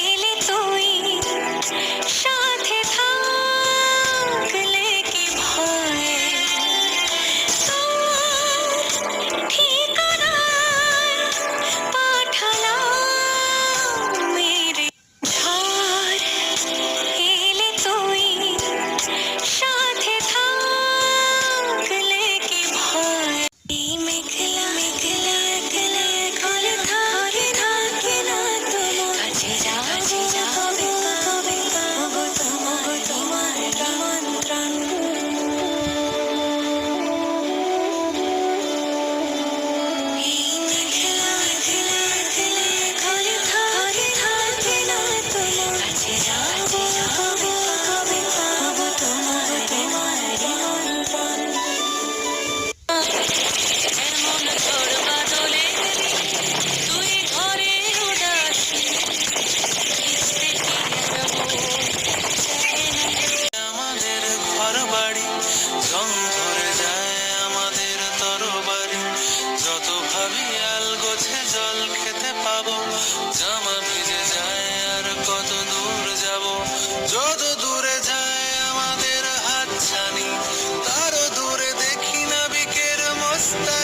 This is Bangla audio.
এলে তুই সাথে থাকলে কি ভয় তোর ঠিকানায় পাঠালাম মেরে ঝড় এলে তুই সাথে থাকলে কি ভয় এই মেঘলা মেঘলা একলা ঘর ধরে থাকে না তোমার কাছে যাও কবে কবে পাবো তোমার আমন্ত্রণ এই মেঘলা মেঘলা একলা ঘর ধরে থাকে না তোমার কাছে যাও কবে কবে পাবো তোমার আমন্ত্রণ এমন ঝড় বাদলে তুই ঘরে উদাসী কিস্তে কি আর আমাদের ঘর বাড়ি জং ধরে যায় আমাদের তরবারি যত ভাবি আল গোছে জল খেতে পাবো জামা ভিজে যায় আর কত দূর যাব যত দূরে যায় আমাদের হাতছানি তারও দূরে দেখি না বিকের মস্তা